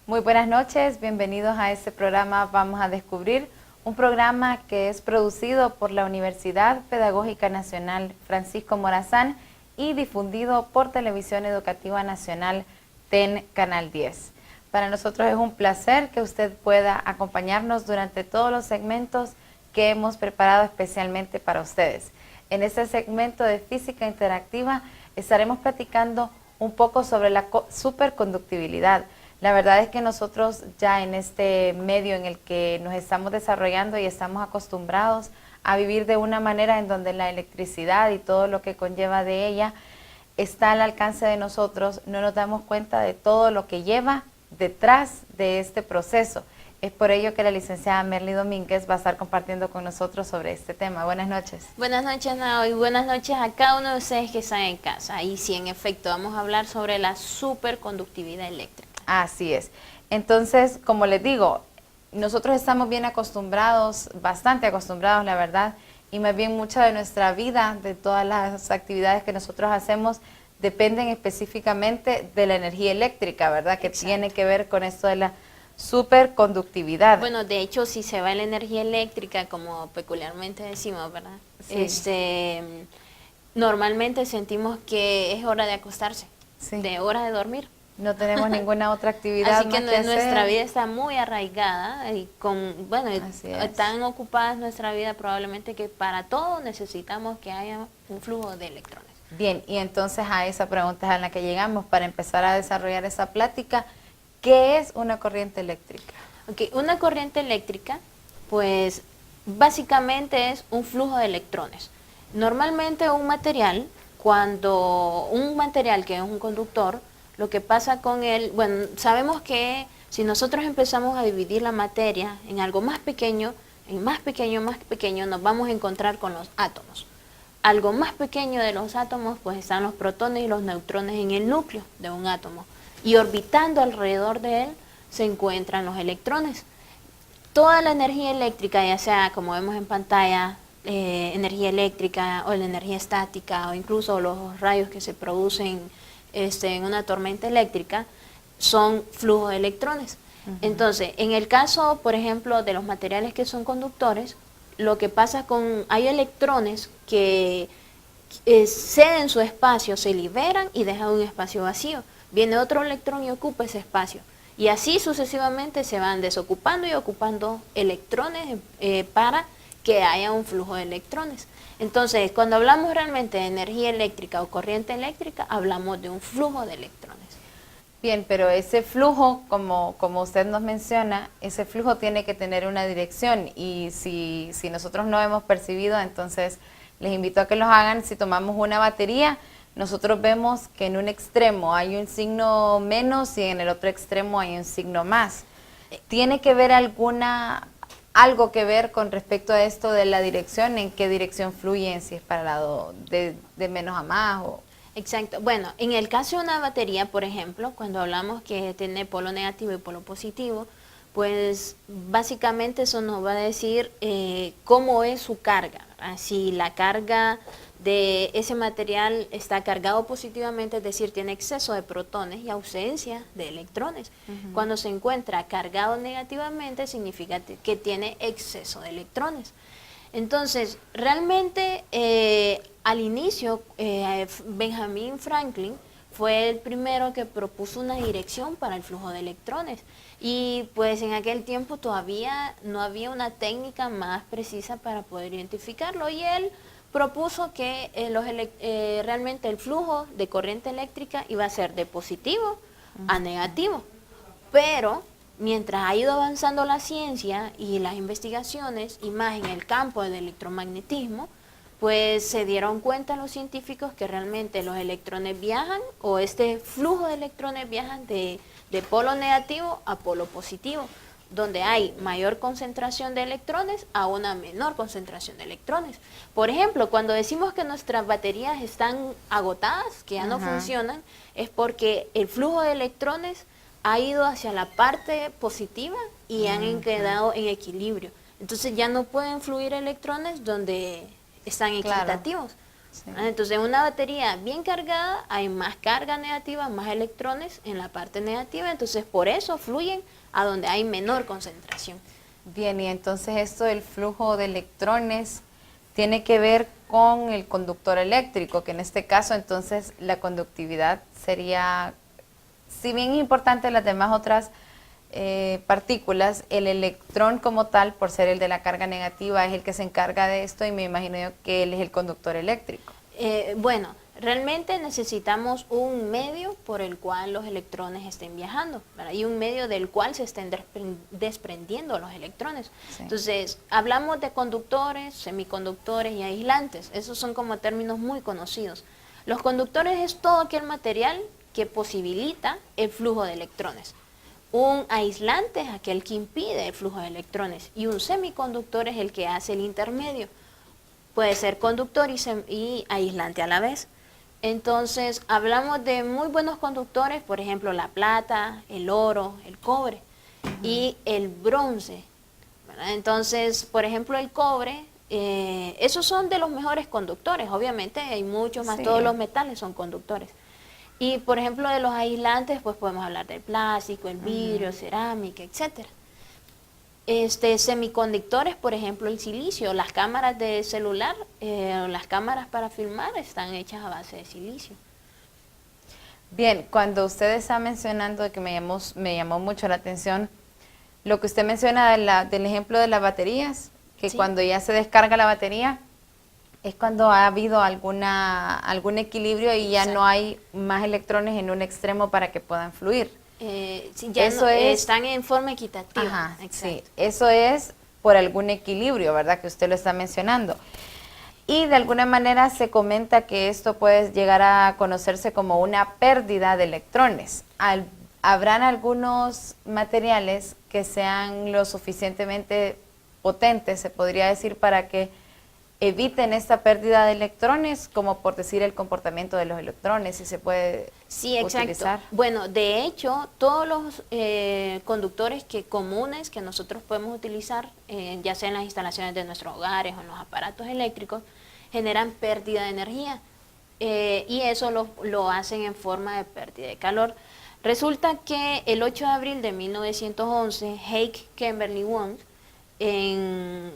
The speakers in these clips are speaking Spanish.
Muy buenas noches, bienvenidos a este programa Vamos a Descubrir, un programa que es producido por la Universidad Pedagógica Nacional Francisco Morazán y difundido por Televisión Educativa Nacional TEN Canal 10. Para nosotros es un placer que usted pueda acompañarnos durante todos los segmentos que hemos preparado especialmente para ustedes. En este segmento de Física Interactiva estaremos platicando un poco sobre la superconductibilidad. La verdad es que nosotros ya en este medio en el que nos estamos desarrollando y estamos acostumbrados a vivir de una manera en donde la electricidad y todo lo que conlleva de ella está al alcance de nosotros, no nos damos cuenta de todo lo que lleva detrás de este proceso. Es por ello que la licenciada Merly Domínguez va a estar compartiendo con nosotros sobre este tema. Buenas noches. Buenas noches, Nao, y buenas noches a cada uno de ustedes que están en casa. Y sí, en efecto, vamos a hablar sobre la superconductividad eléctrica. Así es. Entonces, como les digo, nosotros estamos bien acostumbrados, bastante acostumbrados, la verdad, y más bien mucha de nuestra vida, de todas las actividades que nosotros hacemos, dependen específicamente de la energía eléctrica, ¿verdad? Que Exacto. Tiene que ver con esto de la superconductividad. Bueno, de hecho, si se va la energía eléctrica, como peculiarmente decimos, ¿verdad? Sí. Normalmente sentimos que es hora de acostarse, Sí. de hora de dormir. No tenemos ninguna otra actividad Así que más que nuestra hacer. vida está muy arraigada y Así es. tan ocupada es nuestra vida probablemente que para todo necesitamos que haya un flujo de electrones. Bien, y entonces a esa pregunta es a la que llegamos para empezar a desarrollar esa plática. ¿Qué es una corriente eléctrica? Okay, una corriente eléctrica, pues básicamente es un flujo de electrones. Normalmente cuando un material que es un conductor, lo que pasa con él, bueno, sabemos que si nosotros empezamos a dividir la materia en algo más pequeño, más pequeño, nos vamos a encontrar con los átomos. Algo más pequeño de los átomos, pues están los protones y los neutrones en el núcleo de un átomo. Y orbitando alrededor de él se encuentran los electrones. Toda la energía eléctrica, ya sea como vemos en pantalla, energía eléctrica o la energía estática o incluso los rayos que se producen en una tormenta eléctrica, son flujos de electrones. Entonces, en el caso, por ejemplo, de los materiales que son conductores, lo que pasa hay electrones que ceden su espacio, se liberan y dejan un espacio vacío. Viene otro electrón y ocupa ese espacio. Y así sucesivamente se van desocupando y ocupando electrones para que haya un flujo de electrones. Entonces, cuando hablamos realmente de energía eléctrica o corriente eléctrica, hablamos de un flujo de electrones. Bien, pero ese flujo, como usted nos menciona, ese flujo tiene que tener una dirección y si nosotros no hemos percibido, entonces les invito a que los hagan. Si tomamos una batería, nosotros vemos que en un extremo hay un signo menos y en el otro extremo hay un signo más. ¿Tiene que ver algo que ver con respecto a esto de la dirección? ¿En qué dirección fluyen? Si es para el lado de menos a más o... Exacto. Bueno, en el caso de una batería, por ejemplo, cuando hablamos que tiene polo negativo y polo positivo, pues básicamente eso nos va a decir cómo es su carga, ¿verdad? Si la carga de ese material está cargado positivamente, es decir, tiene exceso de protones y ausencia de electrones. Cuando se encuentra cargado negativamente, significa que tiene exceso de electrones. Entonces, realmente al inicio, Benjamin Franklin fue el primero que propuso una dirección para el flujo de electrones. Y pues en aquel tiempo todavía no había una técnica más precisa para poder identificarlo. Y él propuso que realmente el flujo de corriente eléctrica iba a ser de positivo a negativo. Pero mientras ha ido avanzando la ciencia y las investigaciones, y más en el campo del electromagnetismo, pues se dieron cuenta los científicos que realmente los electrones viajan, o este flujo de electrones viajan de polo negativo a polo positivo, donde hay mayor concentración de electrones a una menor concentración de electrones. Por ejemplo, cuando decimos que nuestras baterías están agotadas, que ya no funcionan, es porque el flujo de electrones ha ido hacia la parte positiva y han quedado en equilibrio. Entonces ya no pueden fluir electrones donde están equitativos. Sí. Entonces, una batería bien cargada, hay más carga negativa, más electrones en la parte negativa, entonces por eso fluyen a donde hay menor concentración. Bien, y entonces esto del flujo de electrones tiene que ver con el conductor eléctrico, que en este caso entonces la conductividad sería, si bien es importante las demás otras partículas, el electrón como tal, por ser el de la carga negativa, es el que se encarga de esto y me imagino yo que él es el conductor eléctrico. Bueno, realmente necesitamos un medio por el cual los electrones estén viajando, ¿verdad? Y un medio del cual se estén desprendiendo los electrones. Sí. Entonces, hablamos de conductores, semiconductores y aislantes. Esos son como términos muy conocidos. Los conductores es todo aquel material que posibilita el flujo de electrones. Un aislante es aquel que impide el flujo de electrones y un semiconductor es el que hace el intermedio. Puede ser conductor y aislante a la vez. Entonces, hablamos de muy buenos conductores, por ejemplo, la plata, el oro, el cobre y el bronce, ¿verdad? Entonces, por ejemplo, el cobre, esos son de los mejores conductores. Obviamente hay muchos más, Sí. todos los metales son conductores. Y por ejemplo de los aislantes, pues podemos hablar del plástico, el vidrio, cerámica, etcétera. Semiconductores, por ejemplo, el silicio. Las cámaras de celular, las cámaras para filmar están hechas a base de silicio. Bien, cuando usted está mencionando, que me llamó mucho la atención, lo que usted menciona del ejemplo de las baterías, que Sí. cuando ya se descarga la batería, es cuando ha habido algún equilibrio y ya Exacto. no hay más electrones en un extremo para que puedan fluir. Sí, ya Eso no, es- están en forma equitativa. Ajá, Exacto. sí, eso es por algún equilibrio, ¿verdad? Que usted lo está mencionando. Y de alguna manera se comenta que esto puede llegar a conocerse como una pérdida de electrones. Habrán algunos materiales que sean lo suficientemente potentes, se podría decir, para que eviten esta pérdida de electrones, como por decir el comportamiento de los electrones, si se puede Sí, exacto. utilizar. Bueno, de hecho, todos los conductores comunes que nosotros podemos utilizar, ya sea en las instalaciones de nuestros hogares o en los aparatos eléctricos, generan pérdida de energía y eso lo hacen en forma de pérdida de calor. Resulta que el 8 de abril de 1911, Hake Kimberly Wong, en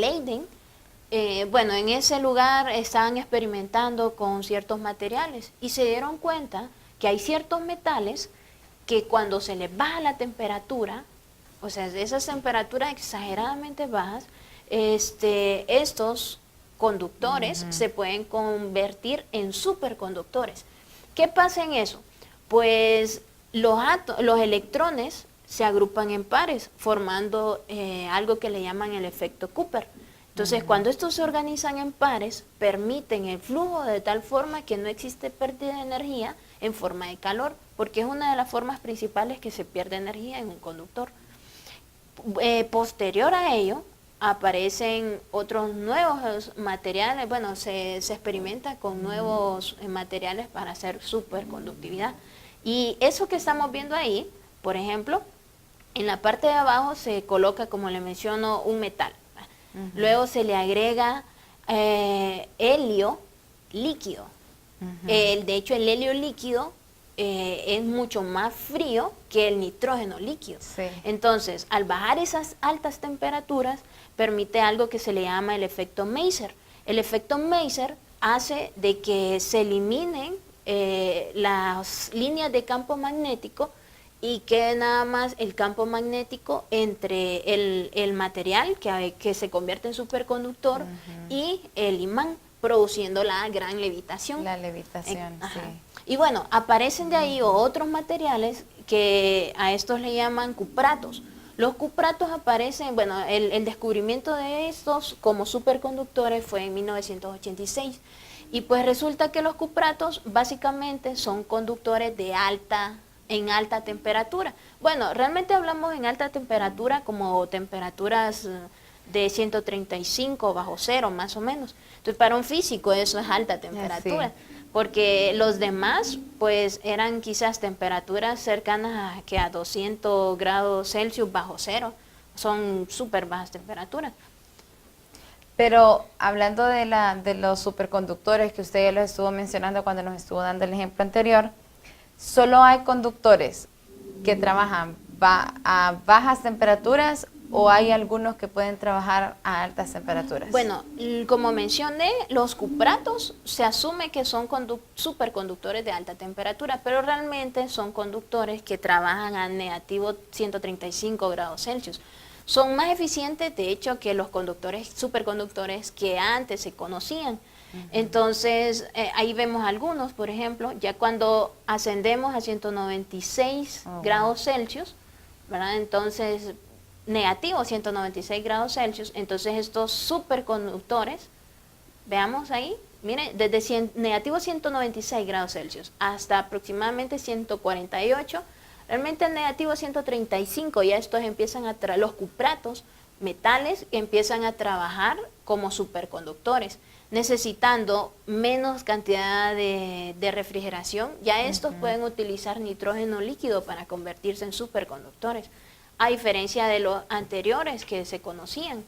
Leiden, bueno, en ese lugar estaban experimentando con ciertos materiales y se dieron cuenta que hay ciertos metales que cuando se les baja la temperatura, o sea, de esas temperaturas exageradamente bajas, estos conductores se pueden convertir en superconductores. ¿Qué pasa en eso? Pues los electrones se agrupan en pares, formando algo que le llaman el efecto Cooper. Entonces, cuando estos se organizan en pares, permiten el flujo de tal forma que no existe pérdida de energía en forma de calor, porque es una de las formas principales que se pierde energía en un conductor. Posterior a ello, aparecen otros nuevos materiales, bueno, se experimenta con nuevos materiales para hacer superconductividad. Y eso que estamos viendo ahí, por ejemplo, en la parte de abajo se coloca, como le menciono, un metal. Luego se le agrega helio líquido. De hecho, el helio líquido es mucho más frío que el nitrógeno líquido. Sí. Entonces, al bajar esas altas temperaturas, permite algo que se le llama el efecto Maser. El efecto Maser hace de que se eliminen las líneas de campo magnético y quede nada más el campo magnético entre el material que se convierte en superconductor y el imán, produciendo la gran levitación. La levitación, sí. Y bueno, aparecen de ahí otros materiales que a estos le llaman cupratos. Los cupratos aparecen, bueno, el descubrimiento de estos como superconductores fue en 1986. Y pues resulta que los cupratos básicamente son conductores en alta temperatura. Bueno, realmente hablamos en alta temperatura como temperaturas de 135 bajo cero más o menos. Entonces para un físico eso es alta temperatura, porque los demás pues eran quizás temperaturas cercanas a 200 grados Celsius bajo cero, son súper bajas temperaturas. Pero hablando de los superconductores que usted ya los estuvo mencionando cuando nos estuvo dando el ejemplo anterior, ¿solo hay conductores que trabajan a bajas temperaturas o hay algunos que pueden trabajar a altas temperaturas? Bueno, como mencioné, los cupratos se asume que son superconductores de alta temperatura, pero realmente son conductores que trabajan a negativo 135 grados Celsius. Son más eficientes, de hecho, que los superconductores que antes se conocían. Entonces, ahí vemos algunos, por ejemplo, ya cuando ascendemos a 196 grados Celsius, ¿verdad? Entonces, negativo 196 grados Celsius, entonces estos superconductores, veamos ahí, mire, desde negativo 196 grados Celsius hasta aproximadamente 148, realmente el negativo 135, ya estos empiezan los cupratos, metales, empiezan a trabajar como superconductores, necesitando menos cantidad de refrigeración. Ya estos pueden utilizar nitrógeno líquido para convertirse en superconductores, a diferencia de los anteriores que se conocían,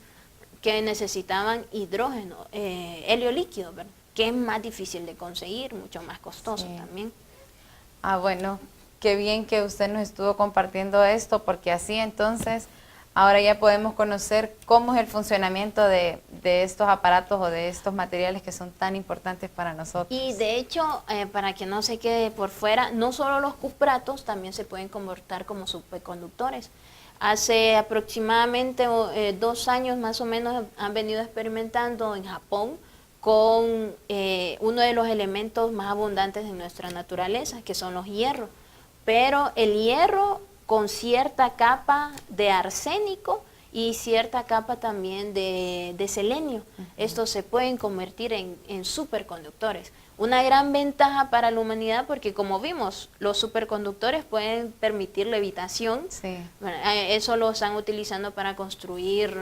que necesitaban hidrógeno, helio líquido, ¿verdad? Que es más difícil de conseguir, mucho más costoso también. Ah, bueno, qué bien que usted nos estuvo compartiendo esto, porque así entonces ahora ya podemos conocer cómo es el funcionamiento de estos aparatos o de estos materiales que son tan importantes para nosotros. Y de hecho, para que no se quede por fuera, no solo los cupratos también se pueden comportar como superconductores. Hace aproximadamente 2 años más o menos han venido experimentando en Japón con uno de los elementos más abundantes de nuestra naturaleza, que son los hierros. Pero el hierro con cierta capa de arsénico y cierta capa también de selenio. Estos se pueden convertir en superconductores. Una gran ventaja para la humanidad porque, como vimos, los superconductores pueden permitir levitación. Sí. Bueno, eso lo están utilizando para construir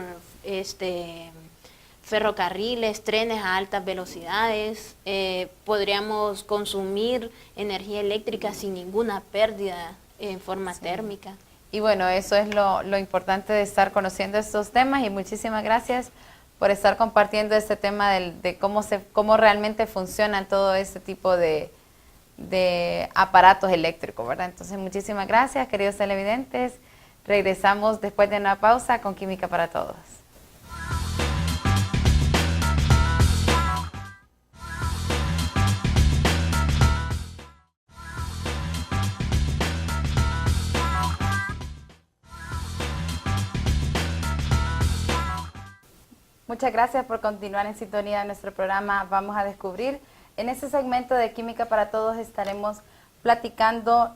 ferrocarriles, trenes a altas velocidades. Podríamos consumir energía eléctrica sin ninguna pérdida en forma térmica. Y bueno, eso es lo importante de estar conociendo estos temas, y muchísimas gracias por estar compartiendo este tema de cómo realmente funcionan todo este tipo de aparatos eléctricos, ¿verdad? Entonces, muchísimas gracias, queridos televidentes. Regresamos después de una pausa con Química para Todos. Muchas gracias por continuar en sintonía de nuestro programa Vamos a Descubrir. En este segmento de Química para Todos estaremos platicando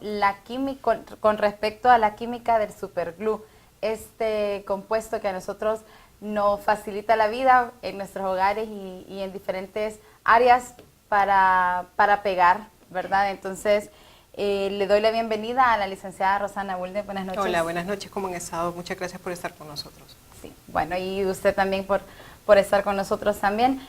con respecto a la química del superglue, este compuesto que a nosotros nos facilita la vida en nuestros hogares y en diferentes áreas para pegar, ¿verdad? Entonces, le doy la bienvenida a la licenciada Rosana Bulnes. Buenas noches. Hola, buenas noches, ¿cómo han estado? Muchas gracias por estar con nosotros. Sí, bueno, y usted también por estar con nosotros también.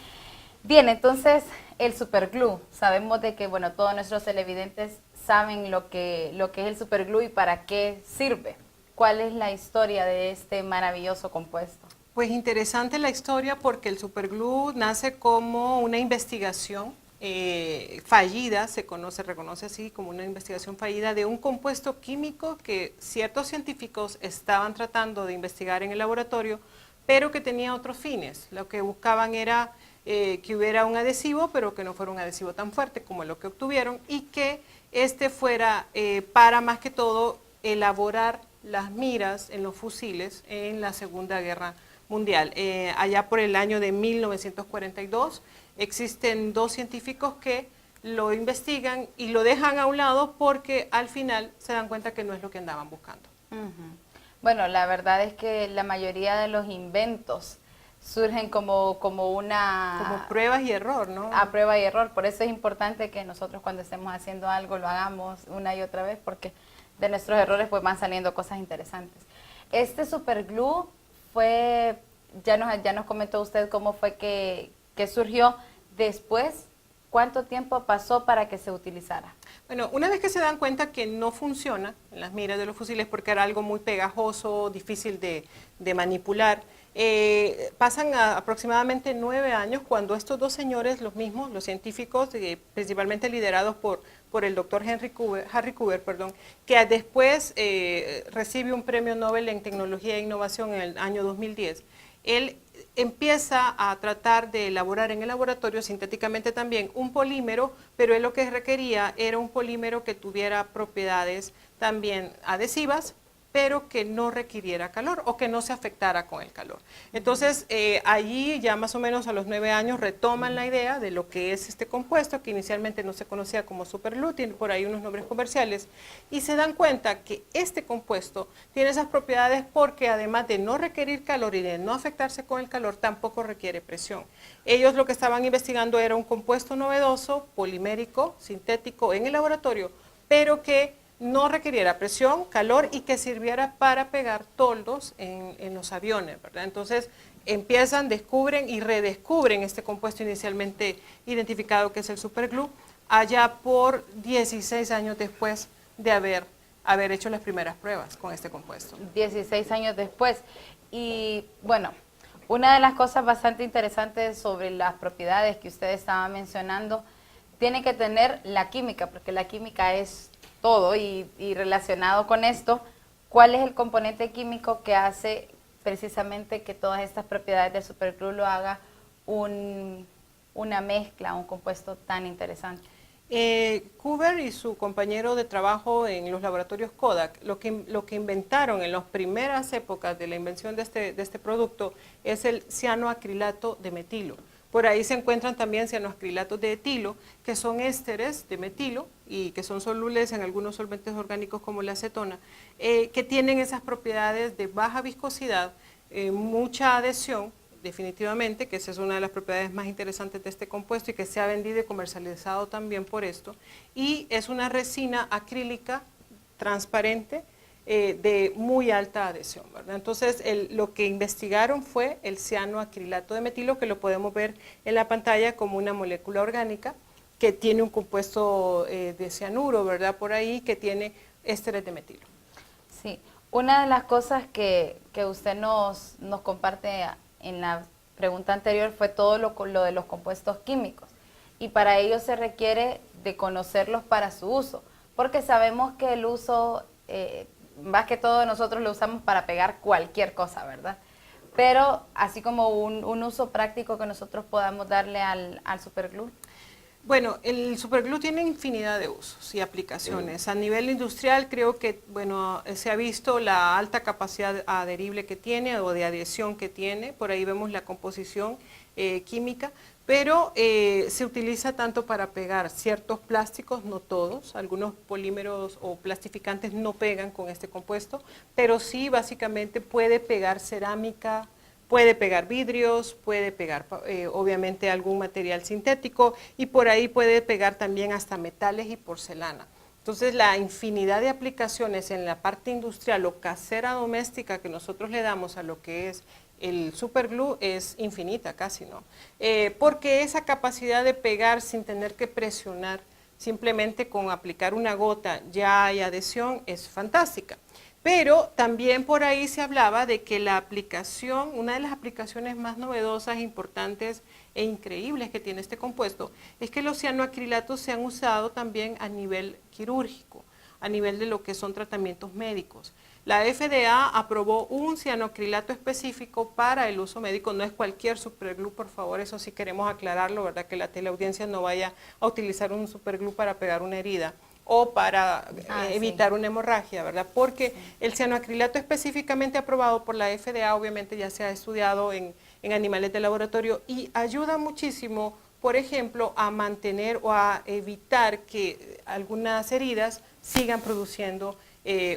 Bien, entonces, el superglue. Sabemos de que, bueno, todos nuestros televidentes saben lo que es el superglue y para qué sirve. ¿Cuál es la historia de este maravilloso compuesto? Pues interesante la historia porque el superglue nace como una investigación fallida, se reconoce así como una investigación fallida de un compuesto químico que ciertos científicos estaban tratando de investigar en el laboratorio, pero que tenía otros fines. Lo que buscaban era que hubiera un adhesivo, pero que no fuera un adhesivo tan fuerte como lo que obtuvieron, y que este fuera para más que todo elaborar las miras en los fusiles en la Segunda Guerra Mundial. Allá por el año de 1942 existen 2 científicos que lo investigan y lo dejan a un lado porque al final se dan cuenta que no es lo que andaban buscando. Bueno, la verdad es que la mayoría de los inventos surgen como pruebas y error, ¿no? A prueba y error. Por eso es importante que nosotros cuando estemos haciendo algo lo hagamos una y otra vez, porque de nuestros errores pues van saliendo cosas interesantes. Este superglue fue, ya nos comentó usted cómo fue que surgió. Después, ¿cuánto tiempo pasó para que se utilizara? Bueno, una vez que se dan cuenta que no funciona en las miras de los fusiles porque era algo muy pegajoso, difícil de manipular, Pasan aproximadamente 9 años cuando estos dos señores, los mismos, los científicos, principalmente liderados por el doctor Harry Coover, que después recibe un premio Nobel en Tecnología e Innovación en el año 2010, él empieza a tratar de elaborar en el laboratorio sintéticamente también un polímero, pero él lo que requería era un polímero que tuviera propiedades también adhesivas, pero que no requiriera calor o que no se afectara con el calor. Entonces, allí ya más o menos a los 9 años retoman la idea de lo que es este compuesto, que inicialmente no se conocía como superglue, tiene por ahí unos nombres comerciales, y se dan cuenta que este compuesto tiene esas propiedades porque además de no requerir calor y de no afectarse con el calor, tampoco requiere presión. Ellos lo que estaban investigando era un compuesto novedoso, polimérico, sintético en el laboratorio, pero que no requiriera presión, calor y que sirviera para pegar toldos en los aviones, ¿verdad? Entonces empiezan, descubren y redescubren este compuesto inicialmente identificado que es el superglue, allá por 16 años después de haber hecho las primeras pruebas con este compuesto. 16 años después. Y bueno, una de las cosas bastante interesantes sobre las propiedades que usted estaba mencionando, tiene que tener la química, porque la química es todo y relacionado con esto, ¿cuál es el componente químico que hace precisamente que todas estas propiedades del superglue lo haga una mezcla, un compuesto tan interesante? Coover y su compañero de trabajo en los laboratorios Kodak, lo que inventaron en las primeras épocas de la invención de este producto es el cianoacrilato de metilo. Por ahí se encuentran también cianoacrilatos de etilo, que son ésteres de metilo y que son solubles en algunos solventes orgánicos como la acetona, que tienen esas propiedades de baja viscosidad, mucha adhesión, definitivamente, que esa es una de las propiedades más interesantes de este compuesto y que se ha vendido y comercializado también por esto, y es una resina acrílica transparente, de muy alta adhesión, ¿verdad? Entonces, lo que investigaron fue el cianoacrilato de metilo, que lo podemos ver en la pantalla como una molécula orgánica que tiene un compuesto de cianuro, ¿verdad? Por ahí, que tiene ésteres de metilo. Sí, una de las cosas que usted nos comparte en la pregunta anterior fue todo lo de los compuestos químicos, y para ello se requiere de conocerlos para su uso, porque sabemos que el uso... más que todo nosotros lo usamos para pegar cualquier cosa, ¿verdad? Pero así como un uso práctico que nosotros podamos darle al superglue. Bueno, el superglue tiene infinidad de usos y aplicaciones. A nivel industrial creo que, bueno, se ha visto la alta capacidad adherible que tiene o de adhesión que tiene. Por ahí vemos la composición química, pero se utiliza tanto para pegar ciertos plásticos, no todos, algunos polímeros o plastificantes no pegan con este compuesto, pero sí básicamente puede pegar cerámica, puede pegar vidrios, puede pegar obviamente algún material sintético y por ahí puede pegar también hasta metales y porcelana. Entonces la infinidad de aplicaciones en la parte industrial o casera doméstica que nosotros le damos a lo que es el superglue es infinita casi, ¿no? Porque esa capacidad de pegar sin tener que presionar, simplemente con aplicar una gota ya hay adhesión, es fantástica. Pero también por ahí se hablaba de que la aplicación, una de las aplicaciones más novedosas, importantes e increíbles que tiene este compuesto, es que los cianoacrilatos se han usado también a nivel quirúrgico, a nivel de lo que son tratamientos médicos. La FDA aprobó un cianoacrilato específico para el uso médico, no es cualquier superglue, por favor, eso sí queremos aclararlo, ¿verdad? Que la teleaudiencia no vaya a utilizar un superglue para pegar una herida o para evitar una hemorragia, ¿verdad? Porque el cianoacrilato específicamente aprobado por la FDA, obviamente ya se ha estudiado en animales de laboratorio y ayuda muchísimo, por ejemplo, a mantener o a evitar que algunas heridas sigan produciendo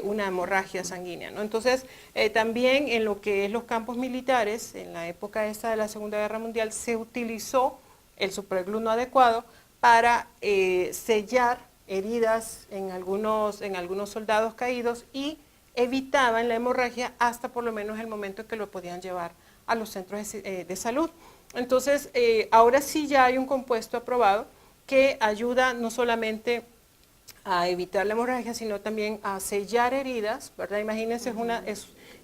una hemorragia sanguínea, ¿no? Entonces, también en lo que es los campos militares, en la época esta de la Segunda Guerra Mundial, se utilizó el superglue no adecuado para sellar heridas en algunos soldados caídos y evitaban la hemorragia hasta por lo menos el momento en que lo podían llevar a los centros de salud. Entonces, ahora sí ya hay un compuesto aprobado que ayuda no solamente a evitar la hemorragia, sino también a sellar heridas, ¿verdad? Imagínense,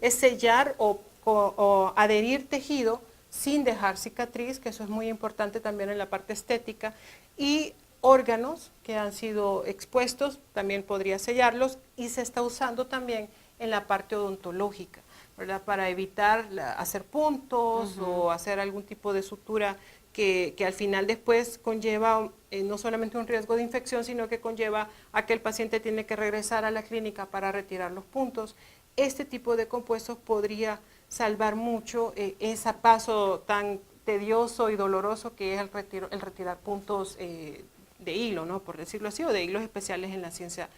es sellar o o adherir tejido sin dejar cicatriz, que eso es muy importante también en la parte estética, y órganos que han sido expuestos, también podría sellarlos, y se está usando también en la parte odontológica, ¿verdad? Para evitar hacer puntos o hacer algún tipo de sutura que al final después conlleva no solamente un riesgo de infección, sino que conlleva a que el paciente tiene que regresar a la clínica para retirar los puntos. Este tipo de compuestos podría salvar mucho ese paso tan tedioso y doloroso que es el retirar puntos de hilo, ¿no? Por decirlo así, o de hilos especiales en la ciencia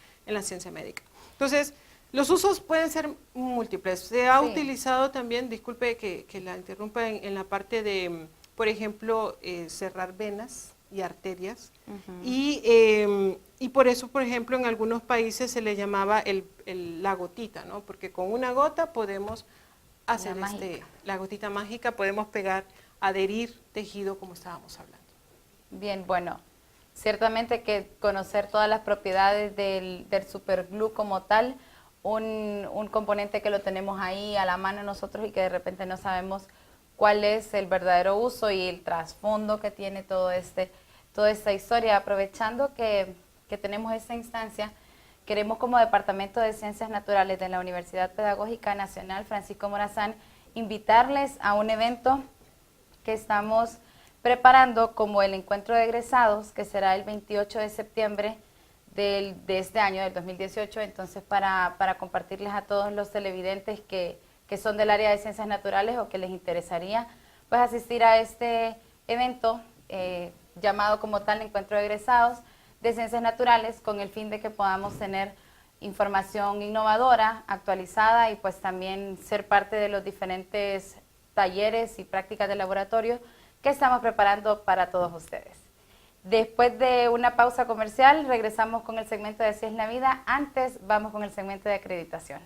médica. Entonces, los usos pueden ser múltiples. Se ha utilizado también, disculpe que la interrumpa, en la parte de, por ejemplo, cerrar venas y arterias. Y por eso, por ejemplo, en algunos países se le llamaba la gotita, ¿no? Porque con una gota podemos hacer la gotita mágica, podemos pegar, adherir tejido como estábamos hablando. Bien, bueno, ciertamente que conocer todas las propiedades del superglue como tal, un componente que lo tenemos ahí a la mano nosotros y que de repente no sabemos cuál es el verdadero uso y el trasfondo que tiene toda esta historia. Aprovechando que tenemos esta instancia, queremos como Departamento de Ciencias Naturales de la Universidad Pedagógica Nacional Francisco Morazán invitarles a un evento que estamos preparando como el encuentro de egresados, que será el 28 de septiembre de este año, del 2018, entonces para compartirles a todos los televidentes que son del área de ciencias naturales o que les interesaría pues asistir a este evento llamado como tal Encuentro de Egresados de Ciencias Naturales, con el fin de que podamos tener información innovadora, actualizada, y pues también ser parte de los diferentes talleres y prácticas de laboratorio que estamos preparando para todos ustedes. Después de una pausa comercial, regresamos con el segmento de Así es la Vida. Antes, vamos con el segmento de acreditación.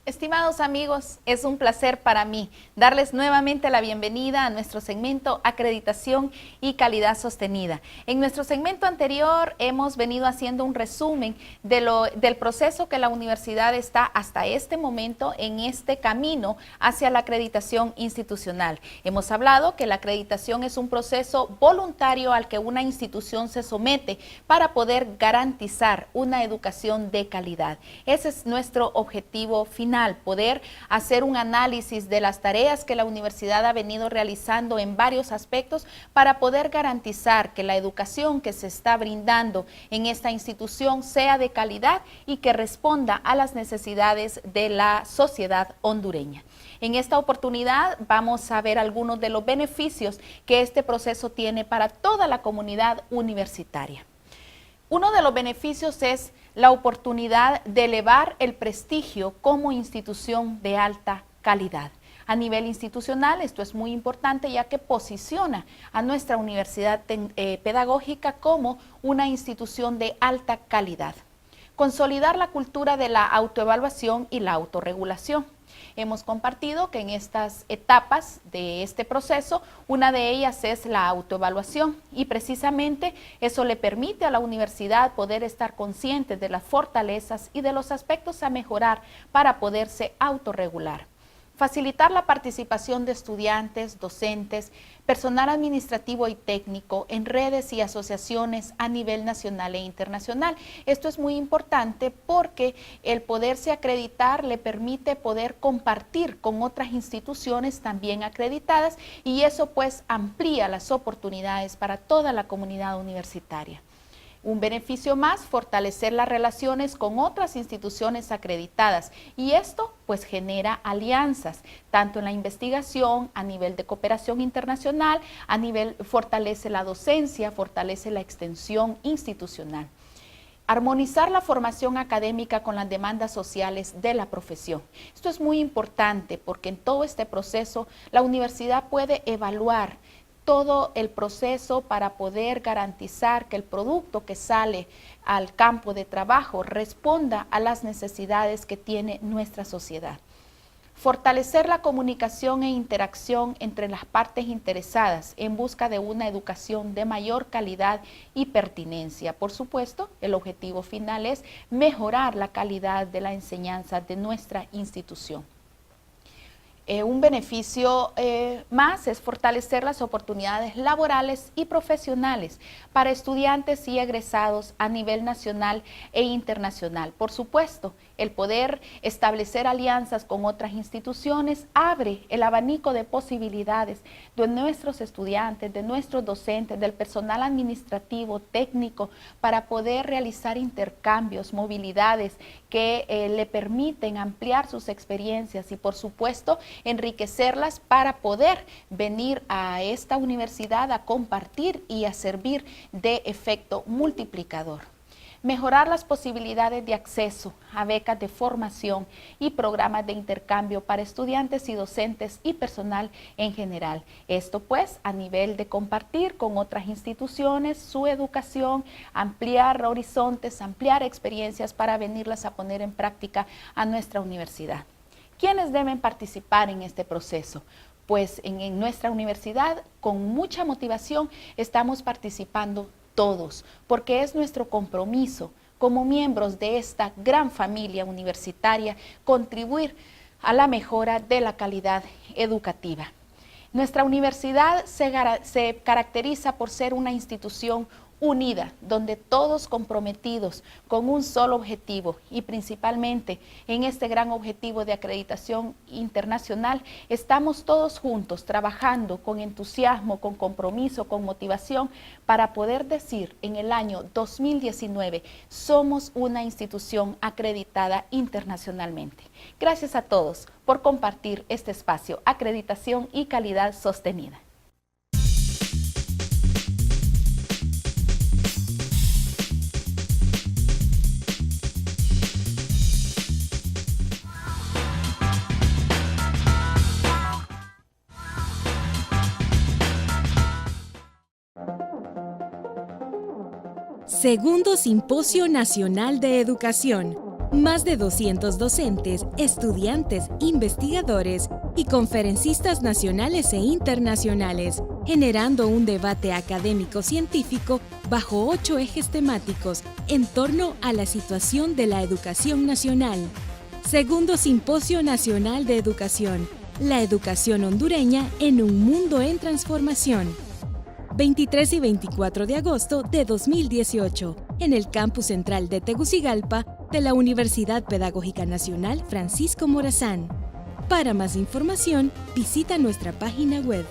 Estimados amigos, es un placer para mí darles nuevamente la bienvenida a nuestro segmento Acreditación y Calidad Sostenida. En nuestro segmento anterior hemos venido haciendo un resumen del proceso que la universidad está hasta este momento en este camino hacia la acreditación institucional. Hemos hablado que la acreditación es un proceso voluntario al que una institución se somete para poder garantizar una educación de calidad. Ese es nuestro objetivo final, poder hacer un análisis de las tareas que la universidad ha venido realizando en varios aspectos para poder garantizar que la educación que se está brindando en esta institución sea de calidad y que responda a las necesidades de la sociedad hondureña. En esta oportunidad vamos a ver algunos de los beneficios que este proceso tiene para toda la comunidad universitaria. Uno de los beneficios es la oportunidad de elevar el prestigio como institución de alta calidad. A nivel institucional, esto es muy importante ya que posiciona a nuestra universidad pedagógica como una institución de alta calidad. Consolidar la cultura de la autoevaluación y la autorregulación. Hemos compartido que en estas etapas de este proceso, una de ellas es la autoevaluación, y precisamente eso le permite a la universidad poder estar consciente de las fortalezas y de los aspectos a mejorar para poderse autorregular. Facilitar la participación de estudiantes, docentes, personal administrativo y técnico en redes y asociaciones a nivel nacional e internacional. Esto es muy importante porque el poderse acreditar le permite poder compartir con otras instituciones también acreditadas, y eso pues amplía las oportunidades para toda la comunidad universitaria. Un beneficio más, fortalecer las relaciones con otras instituciones acreditadas, y esto pues genera alianzas, tanto en la investigación, a nivel de cooperación internacional, fortalece la docencia, fortalece la extensión institucional. Armonizar la formación académica con las demandas sociales de la profesión. Esto es muy importante porque en todo este proceso la universidad puede evaluar todo el proceso para poder garantizar que el producto que sale al campo de trabajo responda a las necesidades que tiene nuestra sociedad. Fortalecer la comunicación e interacción entre las partes interesadas en busca de una educación de mayor calidad y pertinencia. Por supuesto, el objetivo final es mejorar la calidad de la enseñanza de nuestra institución. Un beneficio más es fortalecer las oportunidades laborales y profesionales para estudiantes y egresados a nivel nacional e internacional. Por supuesto, el poder establecer alianzas con otras instituciones abre el abanico de posibilidades de nuestros estudiantes, de nuestros docentes, del personal administrativo, técnico, para poder realizar intercambios, movilidades que le permiten ampliar sus experiencias y, por supuesto, enriquecerlas para poder venir a esta universidad a compartir y a servir de efecto multiplicador. Mejorar las posibilidades de acceso a becas de formación y programas de intercambio para estudiantes y docentes y personal en general. Esto pues a nivel de compartir con otras instituciones su educación, ampliar horizontes, ampliar experiencias para venirlas a poner en práctica a nuestra universidad. ¿Quiénes deben participar en este proceso? Pues en nuestra universidad, con mucha motivación, estamos participando todos, porque es nuestro compromiso como miembros de esta gran familia universitaria contribuir a la mejora de la calidad educativa. Nuestra universidad se caracteriza por ser una institución unida, donde todos comprometidos con un solo objetivo y principalmente en este gran objetivo de acreditación internacional, estamos todos juntos trabajando con entusiasmo, con compromiso, con motivación para poder decir en el año 2019 somos una institución acreditada internacionalmente. Gracias a todos por compartir este espacio, acreditación y calidad sostenida. Segundo Simposio Nacional de Educación. Más de 200 docentes, estudiantes, investigadores y conferencistas nacionales e internacionales, generando un debate académico-científico bajo 8 ejes temáticos en torno a la situación de la educación nacional. Segundo Simposio Nacional de Educación. La educación hondureña en un mundo en transformación. 23 y 24 de agosto de 2018, en el campus central de Tegucigalpa de la Universidad Pedagógica Nacional Francisco Morazán. Para más información, visita nuestra página web.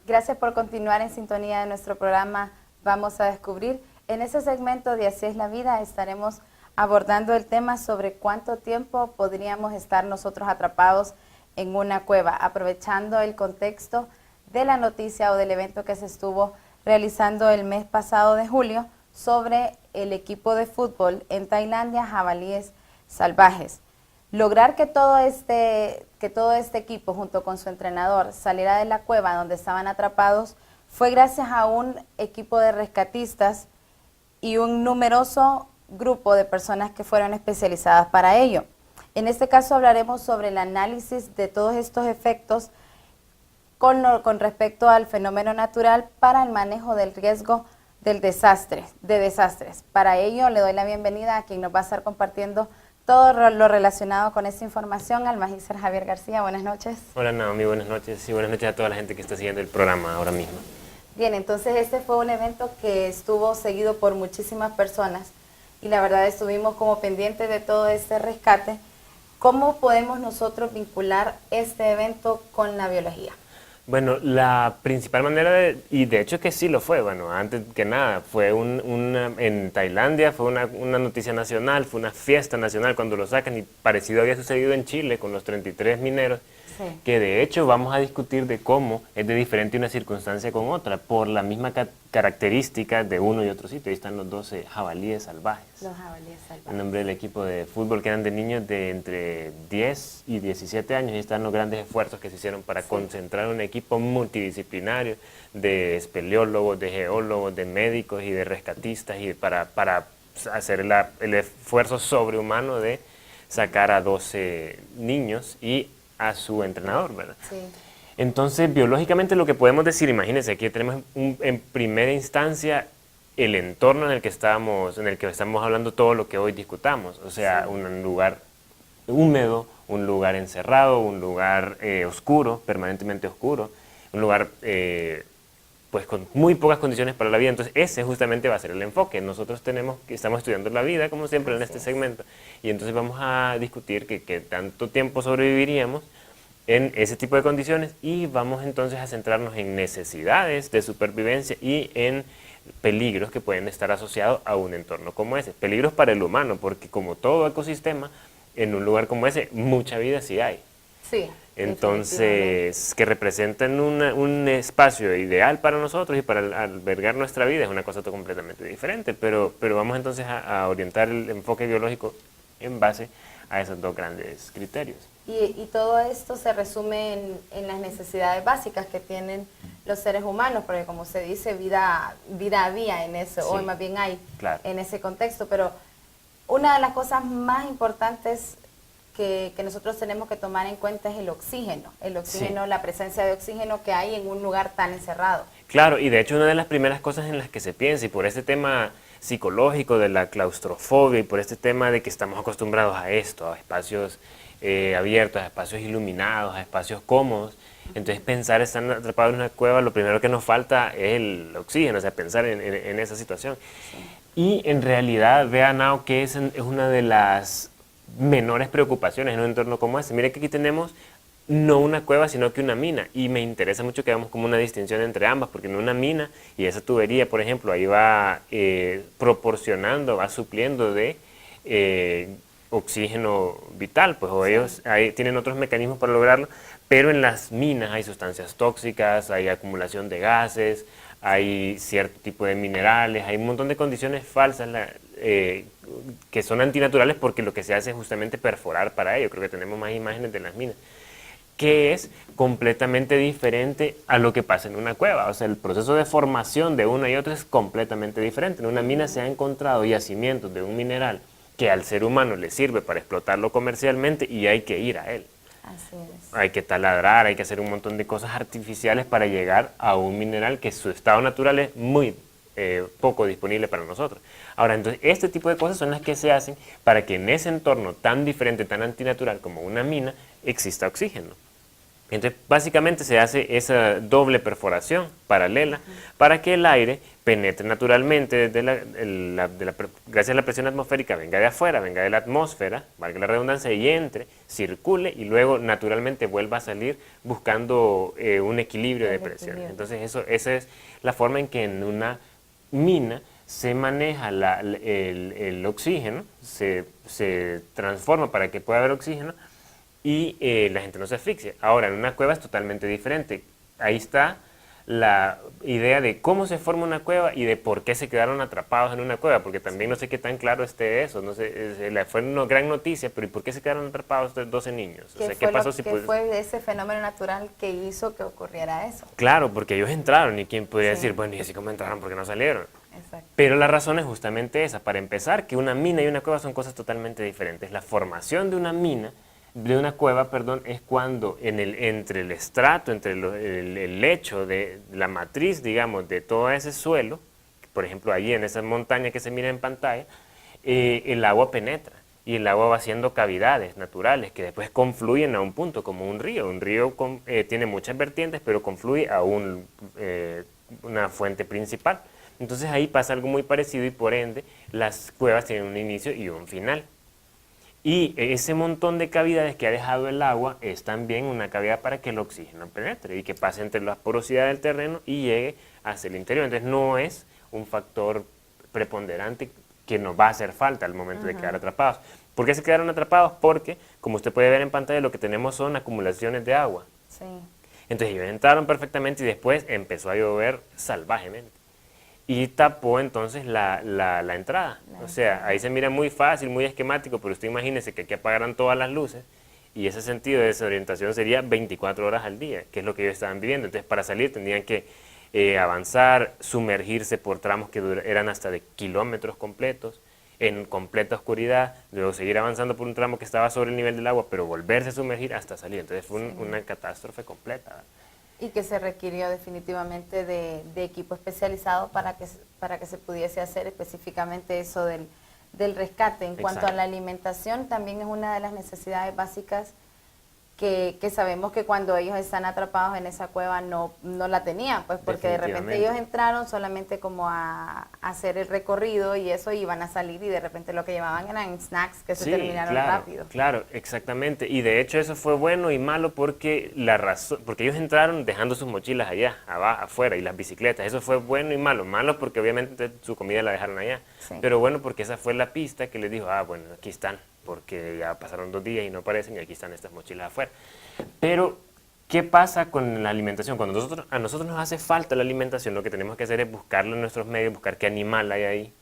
Gracias por continuar en sintonía de nuestro programa Vamos a Descubrir. En este segmento de Así es la Vida estaremos abordando el tema sobre cuánto tiempo podríamos estar nosotros atrapados en una cueva, aprovechando el contexto de la noticia o del evento que se estuvo realizando el mes pasado de julio sobre el equipo de fútbol en Tailandia, Jabalíes Salvajes. Lograr que todo este equipo junto con su entrenador saliera de la cueva donde estaban atrapados fue gracias a un equipo de rescatistas y un numeroso grupo de personas que fueron especializadas para ello. En este caso hablaremos sobre el análisis de todos estos efectos con respecto al fenómeno natural para el manejo del riesgo de desastres. Para ello le doy la bienvenida a quien nos va a estar compartiendo todo lo relacionado con esta información, al magíster Javier García. Buenas noches. Hola Naomi, buenas noches y buenas noches a toda la gente que está siguiendo el programa ahora mismo. Bien, entonces este fue un evento que estuvo seguido por muchísimas personas y la verdad estuvimos como pendientes de todo este rescate. ¿Cómo podemos nosotros vincular este evento con la biología? Bueno, la principal manera, y de hecho que sí lo fue, bueno, antes que nada, fue en Tailandia, fue una noticia nacional, fue una fiesta nacional cuando lo sacan y parecido había sucedido en Chile con los 33 mineros Sí. que de hecho vamos a discutir de cómo es de diferente una circunstancia con otra, por la misma característica de uno y otro sitio. Ahí están los 12 jabalíes salvajes. Los jabalíes salvajes. El nombre del equipo de fútbol, que eran de niños de entre 10 y 17 años, y están los grandes esfuerzos que se hicieron para concentrar un equipo multidisciplinario de espeleólogos, de geólogos, de médicos y de rescatistas, y para hacer el esfuerzo sobrehumano de sacar a 12 niños y a su entrenador, ¿verdad? Sí. Entonces, biológicamente lo que podemos decir, imagínense, aquí tenemos en primera instancia el entorno en el que estamos hablando todo lo que hoy discutamos, o sea, un lugar húmedo, un lugar encerrado, un lugar oscuro, permanentemente oscuro, un lugar pues con muy pocas condiciones para la vida. Entonces ese justamente va a ser el enfoque. Nosotros estamos estudiando la vida, como siempre, en este segmento, y entonces vamos a discutir que tanto tiempo sobreviviríamos en ese tipo de condiciones, y vamos entonces a centrarnos en necesidades de supervivencia y en peligros que pueden estar asociados a un entorno como ese. Peligros para el humano, porque como todo ecosistema, en un lugar como ese, mucha vida sí hay. Sí. Entonces, que representan un espacio ideal para nosotros y para albergar nuestra vida es una cosa completamente diferente, pero vamos entonces a orientar el enfoque biológico en base a esos dos grandes criterios. Y todo esto se resume en las necesidades básicas que tienen los seres humanos, porque como se dice, vida había en eso, Sí, o más bien hay claro, en ese contexto, pero una de las cosas más importantes que nosotros tenemos que tomar en cuenta es el oxígeno, Sí. la presencia de oxígeno que hay en un lugar tan encerrado. Claro, y de hecho una de las primeras cosas en las que se piensa, y por este tema psicológico de la claustrofobia, y por este tema de que estamos acostumbrados a esto, a espacios abiertos, a espacios iluminados, a espacios cómodos, entonces pensar estar atrapado en una cueva, lo primero que nos falta es el oxígeno, o sea, pensar en esa situación. Sí. Y en realidad, vean Nao, que es una de las menores preocupaciones en un entorno como este. Mire que aquí tenemos no una cueva, sino que una mina, y me interesa mucho que hagamos como una distinción entre ambas, porque en una mina, y esa tubería, por ejemplo, ahí va proporcionando, va supliendo de oxígeno vital, pues o ellos ahí tienen otros mecanismos para lograrlo, pero en las minas hay sustancias tóxicas, hay acumulación de gases, hay cierto tipo de minerales, hay un montón de condiciones falsas que son antinaturales, porque lo que se hace es justamente perforar para ello. Creo que tenemos más imágenes de las minas, que es completamente diferente a lo que pasa en una cueva. O sea, el proceso de formación de una y otra es completamente diferente. En una mina se han encontrado yacimientos de un mineral que al ser humano le sirve para explotarlo comercialmente, y hay que ir a él. Así es. Hay que taladrar, hay que hacer un montón de cosas artificiales para llegar a un mineral que su estado natural es muy poco disponible para nosotros. Ahora, entonces, este tipo de cosas son las que se hacen para que en ese entorno tan diferente, tan antinatural como una mina, exista oxígeno. Entonces, básicamente se hace esa doble perforación paralela para que el aire penetre naturalmente gracias a la presión atmosférica, venga de afuera, venga de la atmósfera, valga la redundancia, y entre, circule, y luego naturalmente vuelva a salir buscando un equilibrio de presión. Entonces, esa es la forma en que en una mina se maneja el oxígeno, se transforma para que pueda haber oxígeno, y la gente no se asfixia. Ahora, en una cueva es totalmente diferente. Ahí está la idea de cómo se forma una cueva y de por qué se quedaron atrapados en una cueva, porque también no sé qué tan claro esté eso. No sé, fue una gran noticia, pero ¿y por qué se quedaron atrapados 12 niños? O sea, ¿qué pasó? ¿Qué fue ese fenómeno natural que hizo que ocurriera eso? Claro, porque ellos entraron, y quién podría decir, bueno, y así como entraron, ¿por qué no salieron? Exacto. Pero la razón es justamente esa. Para empezar, que una mina y una cueva son cosas totalmente diferentes. La formación de una cueva, es cuando entre el estrato, entre el lecho de la matriz, digamos, de todo ese suelo, por ejemplo, allí en esa montaña que se mira en pantalla, el agua penetra, y el agua va haciendo cavidades naturales que después confluyen a un punto, como un río. Un río tiene muchas vertientes, pero confluye a una fuente principal. Entonces ahí pasa algo muy parecido, y por ende las cuevas tienen un inicio y un final. Y ese montón de cavidades que ha dejado el agua es también una cavidad para que el oxígeno penetre y que pase entre las porosidades del terreno y llegue hacia el interior. Entonces no es un factor preponderante que nos va a hacer falta al momento de quedar atrapados. ¿Por qué se quedaron atrapados? Porque, como usted puede ver en pantalla, lo que tenemos son acumulaciones de agua. Sí. Entonces ellos entraron perfectamente y después empezó a llover salvajemente. Y tapó entonces la entrada. O sea, ahí se mira muy fácil, muy esquemático, pero usted imagínese que aquí apagaran todas las luces y ese sentido de desorientación sería 24 horas al día, que es lo que ellos estaban viviendo. Entonces para salir tendrían que avanzar, sumergirse por tramos que eran hasta de kilómetros completos, en completa oscuridad, luego seguir avanzando por un tramo que estaba sobre el nivel del agua, pero volverse a sumergir hasta salir. Entonces fue una catástrofe completa, ¿verdad? Y que se requirió definitivamente de equipo especializado para que se pudiese hacer específicamente eso del rescate. En cuanto a la alimentación, también es una de las necesidades básicas que sabemos que cuando ellos están atrapados en esa cueva no la tenían, pues porque de repente ellos entraron solamente como a hacer el recorrido y eso, iban a salir y de repente lo que llevaban eran snacks que se terminaron rápido. Claro, exactamente. Y de hecho eso fue bueno y malo porque porque ellos entraron dejando sus mochilas allá, afuera, y las bicicletas. Eso fue bueno y malo. Malo porque obviamente su comida la dejaron allá. Sí. Pero bueno porque esa fue la pista que les dijo, bueno, aquí están, porque ya pasaron 2 días y no aparecen y aquí están estas mochilas afuera. Pero, ¿qué pasa con la alimentación? Cuando a nosotros nos hace falta la alimentación, lo que tenemos que hacer es buscarlo en nuestros medios, buscar qué animal hay ahí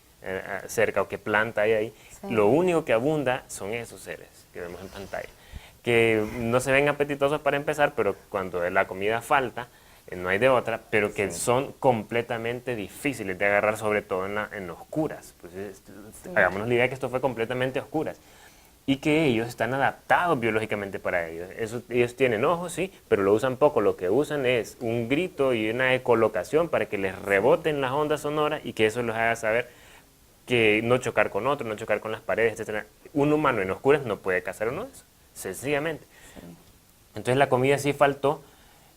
cerca o qué planta hay ahí. Sí. Lo único que abunda son esos seres que vemos en pantalla, que no se ven apetitosos para empezar, pero cuando la comida falta, no hay de otra, pero que son completamente difíciles de agarrar, sobre todo en oscuras. Pues, hagámonos la idea que esto fue completamente oscuras. Y que ellos están adaptados biológicamente para ellos. Ellos tienen ojos, sí, pero lo usan poco. Lo que usan es un grito y una ecolocación para que les reboten las ondas sonoras y que eso les haga saber que no chocar con otro, no chocar con las paredes, etc. Un humano en oscuras no puede cazar uno de esos, sencillamente. Sí. Entonces la comida sí faltó.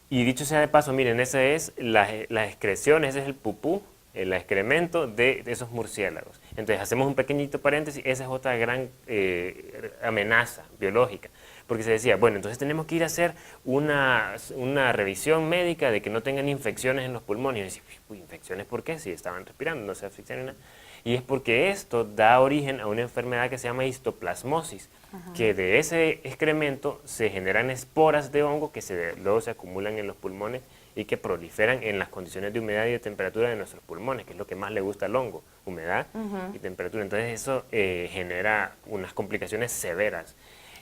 Y dicho sea de paso, miren, esa es la excreción, ese es el pupú, el excremento de esos murciélagos. Entonces hacemos un pequeñito paréntesis, esa es otra gran amenaza biológica, porque se decía, bueno, entonces tenemos que ir a hacer una revisión médica de que no tengan infecciones en los pulmones. Y decía, ¿infecciones por qué? Si estaban respirando, no se asfixian nada. Y es porque esto da origen a una enfermedad que se llama histoplasmosis, que de ese excremento se generan esporas de hongo que luego se acumulan en los pulmones y que proliferan en las condiciones de humedad y de temperatura de nuestros pulmones, que es lo que más le gusta al hongo, humedad y temperatura. Entonces eso genera unas complicaciones severas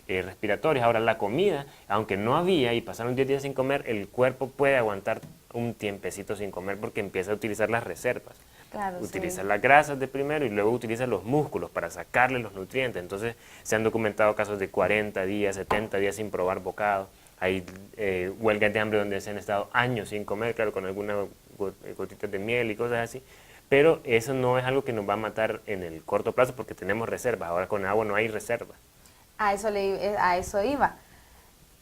respiratorias. Ahora la comida, aunque no había y pasaron 10 días sin comer, el cuerpo puede aguantar un tiempecito sin comer porque empieza a utilizar las reservas. Claro, utiliza las grasas de primero y luego utiliza los músculos para sacarle los nutrientes. Entonces se han documentado casos de 40 días, 70 días sin probar bocado. Hay huelgas de hambre donde se han estado años sin comer, claro, con algunas gotitas de miel y cosas así. Pero eso no es algo que nos va a matar en el corto plazo porque tenemos reservas. Ahora con agua no hay reservas. A eso iba.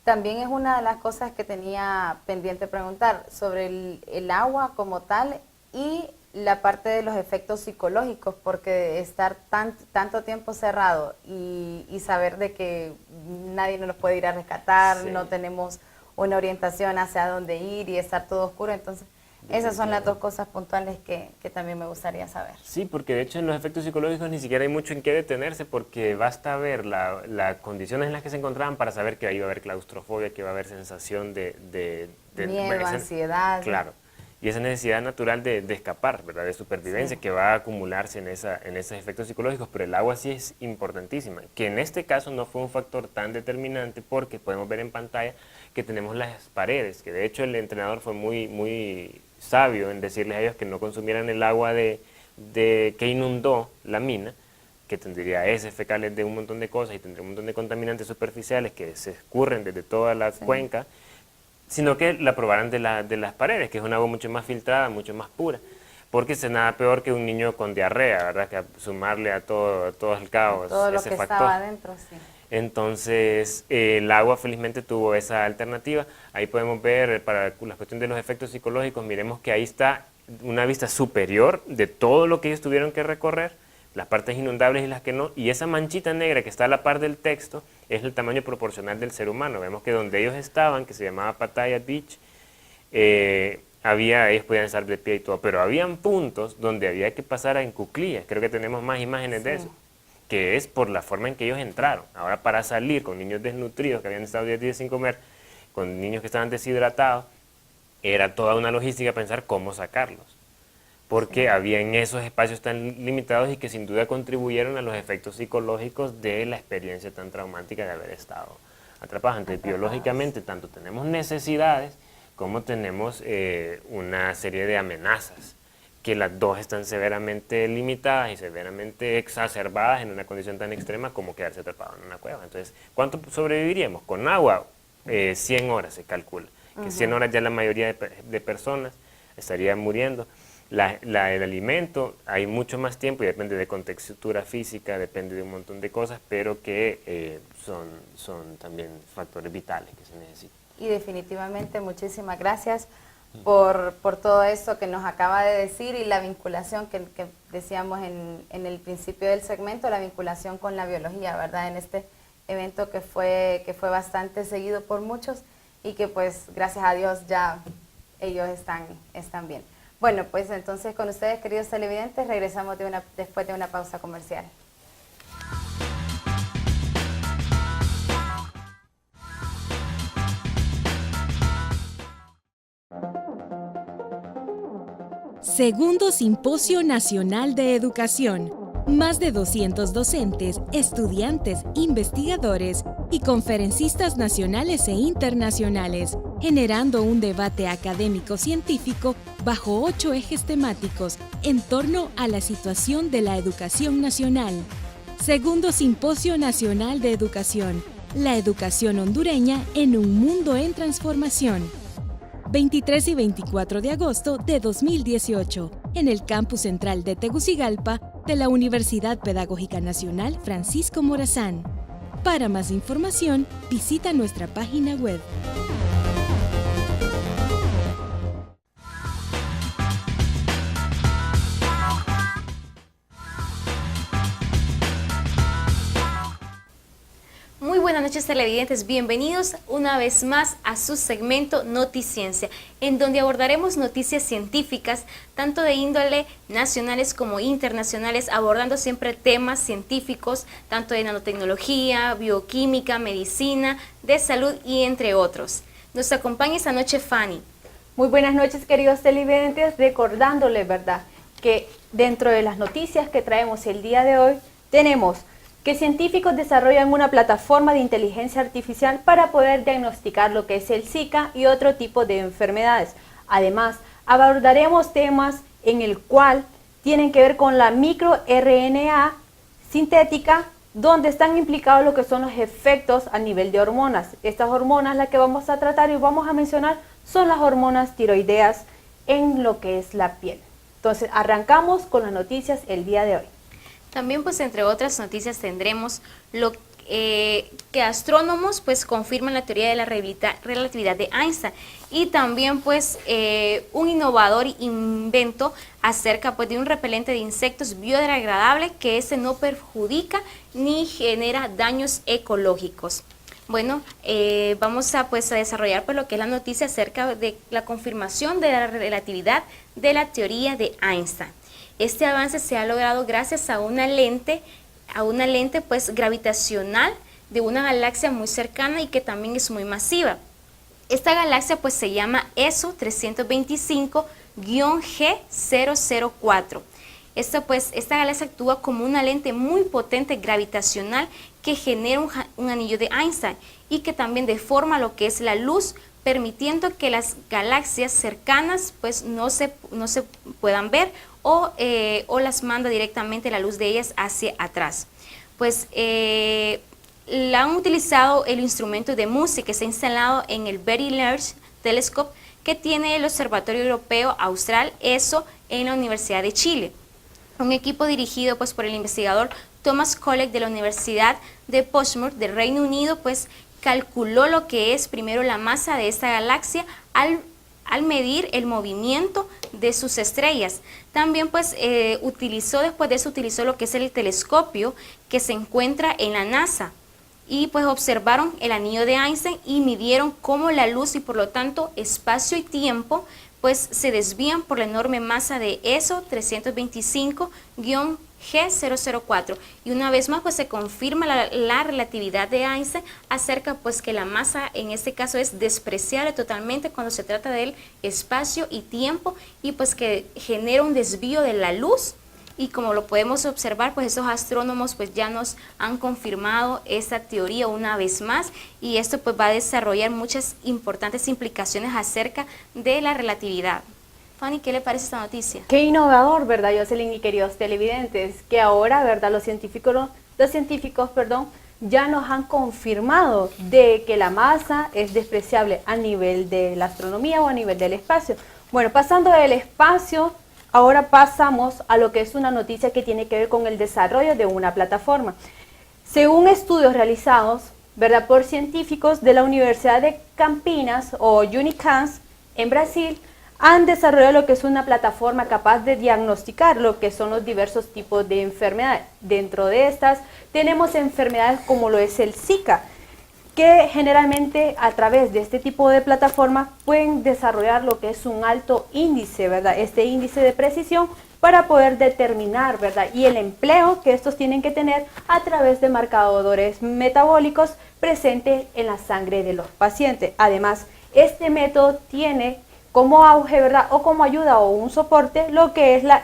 También es una de las cosas que tenía pendiente preguntar sobre el agua como tal y la parte de los efectos psicológicos, porque estar tanto tiempo cerrado y saber de que nadie nos puede ir a rescatar, no tenemos una orientación hacia dónde ir y estar todo oscuro, entonces esas son las dos cosas puntuales que también me gustaría saber. Sí, porque de hecho en los efectos psicológicos ni siquiera hay mucho en qué detenerse, porque basta ver las condiciones en las que se encontraban para saber que ahí va a haber claustrofobia, que va a haber sensación de miedo, ansiedad. Claro. Y esa necesidad natural de escapar, ¿verdad? De supervivencia, que va a acumularse en esos efectos psicológicos, pero el agua sí es importantísima, que en este caso no fue un factor tan determinante porque podemos ver en pantalla que tenemos las paredes, que de hecho el entrenador fue muy sabio en decirles a ellos que no consumieran el agua que inundó la mina, que tendría heces fecales de un montón de cosas y tendría un montón de contaminantes superficiales que se escurren desde toda la cuenca, sino que la probaran de las paredes, que es un agua mucho más filtrada, mucho más pura, porque es nada peor que un niño con diarrea, ¿verdad? Que sumarle a todo el caos todo ese lo que factor. estaba adentro, sí. Entonces, el agua felizmente tuvo esa alternativa. Ahí podemos ver, para la cuestión de los efectos psicológicos, miremos que ahí está una vista superior de todo lo que ellos tuvieron que recorrer, las partes inundables y las que no, y esa manchita negra que está a la par del texto es el tamaño proporcional del ser humano. Vemos que donde ellos estaban, que se llamaba Pattaya Beach, ellos podían estar de pie y todo, pero habían puntos donde había que pasar en cuclillas. Creo que tenemos más imágenes de eso. que es por la forma en que ellos entraron. Ahora, para salir con niños desnutridos que habían estado 10 días sin comer, con niños que estaban deshidratados, era toda una logística pensar cómo sacarlos, porque había en esos espacios tan limitados y que sin duda contribuyeron a los efectos psicológicos de la experiencia tan traumática de haber estado atrapados. Entonces, biológicamente, tanto tenemos necesidades como tenemos una serie de amenazas, que las dos están severamente limitadas y severamente exacerbadas en una condición tan extrema como quedarse atrapado en una cueva. Entonces, ¿cuánto sobreviviríamos? Con agua, 100 horas se calcula, que 100 horas ya la mayoría de personas estarían muriendo. El alimento, hay mucho más tiempo y depende de contextura física, depende de un montón de cosas, pero que son también factores vitales que se necesitan. Y definitivamente muchísimas gracias por todo esto que nos acaba de decir y la vinculación que decíamos en el principio del segmento, la vinculación con la biología, ¿verdad? En este evento que fue bastante seguido por muchos y que pues gracias a Dios ya ellos están bien. Bueno, pues entonces con ustedes, queridos televidentes, regresamos después de una pausa comercial. Segundo Simposio Nacional de Educación. Más de 200 docentes, estudiantes, investigadores y conferencistas nacionales e internacionales, generando un debate académico-científico bajo 8 ejes temáticos en torno a la situación de la educación nacional. Segundo Simposio Nacional de Educación. La educación hondureña en un mundo en transformación. 23 y 24 de agosto de 2018, en el campus central de Tegucigalpa de la Universidad Pedagógica Nacional Francisco Morazán. Para más información, visita nuestra página web. Muy buenas noches, televidentes, bienvenidos una vez más a su segmento Noticiencia, en donde abordaremos noticias científicas, tanto de índole nacionales como internacionales, abordando siempre temas científicos, tanto de nanotecnología, bioquímica, medicina, de salud y entre otros. Nos acompaña esta noche Fanny. Muy buenas noches, queridos televidentes, recordándoles, ¿verdad?, que dentro de las noticias que traemos el día de hoy, tenemos que científicos desarrollan una plataforma de inteligencia artificial para poder diagnosticar lo que es el Zika y otro tipo de enfermedades. Además, abordaremos temas en el cual tienen que ver con la microRNA sintética, donde están implicados lo que son los efectos a nivel de hormonas. Estas hormonas, las que vamos a tratar y vamos a mencionar, son las hormonas tiroideas en lo que es la piel. Entonces, arrancamos con las noticias el día de hoy. También, pues, entre otras noticias tendremos lo que astrónomos pues confirman la teoría de la relatividad de Einstein, y también pues un innovador invento acerca pues de un repelente de insectos biodegradable que ese no perjudica ni genera daños ecológicos. Bueno, vamos a pues a desarrollar pues lo que es la noticia acerca de la confirmación de la relatividad de la teoría de Einstein. Este avance se ha logrado gracias a una lente pues gravitacional de una galaxia muy cercana y que también es muy masiva. Esta galaxia pues se llama ESO 325-G004. Esta galaxia actúa como una lente muy potente gravitacional que genera un anillo de Einstein y que también deforma lo que es la luz, permitiendo que las galaxias cercanas pues no se puedan ver o las manda directamente la luz de ellas hacia atrás. Pues han utilizado el instrumento de MUSE que se ha instalado en el Very Large Telescope que tiene el Observatorio Europeo Austral ESO en la Universidad de Chile. Un equipo dirigido pues por el investigador Thomas Collett de la Universidad de Portsmouth del Reino Unido pues calculó lo que es primero la masa de esta galaxia al medir el movimiento de sus estrellas. También pues utilizó lo que es el telescopio que se encuentra en la NASA y pues observaron el anillo de Einstein y midieron cómo la luz y por lo tanto espacio y tiempo pues se desvían por la enorme masa de ESO 325-G004. Y una vez más, pues se confirma la relatividad de Einstein acerca pues que la masa en este caso es despreciable totalmente cuando se trata del espacio y tiempo, y pues que genera un desvío de la luz. Y como lo podemos observar, pues esos astrónomos pues ya nos han confirmado esta teoría una vez más, y esto pues va a desarrollar muchas importantes implicaciones acerca de la relatividad. Fanny, ¿qué le parece esta noticia? Qué innovador, ¿verdad, Jocelyn y queridos televidentes? Que ahora, ¿verdad? Los científicos, ya nos han confirmado de que la masa es despreciable a nivel de la astronomía o a nivel del espacio. Bueno, pasando del espacio, ahora pasamos a lo que es una noticia que tiene que ver con el desarrollo de una plataforma. Según estudios realizados, ¿verdad?, por científicos de la Universidad de Campinas o Unicamp en Brasil, han desarrollado lo que es una plataforma capaz de diagnosticar lo que son los diversos tipos de enfermedades. Dentro de estas tenemos enfermedades como lo es el Zika, que generalmente a través de este tipo de plataforma pueden desarrollar lo que es un alto índice, ¿verdad? Este índice de precisión para poder determinar, ¿verdad?, y el empleo que estos tienen que tener a través de marcadores metabólicos presentes en la sangre de los pacientes. Además, este método tiene como auge, ¿verdad?, o como ayuda o un soporte lo que es la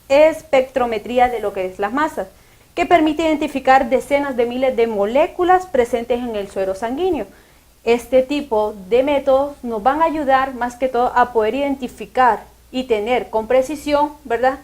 espectrometría de lo que es las masas, que permite identificar decenas de miles de moléculas presentes en el suero sanguíneo. Este tipo de métodos nos van a ayudar más que todo a poder identificar y tener con precisión, ¿verdad?,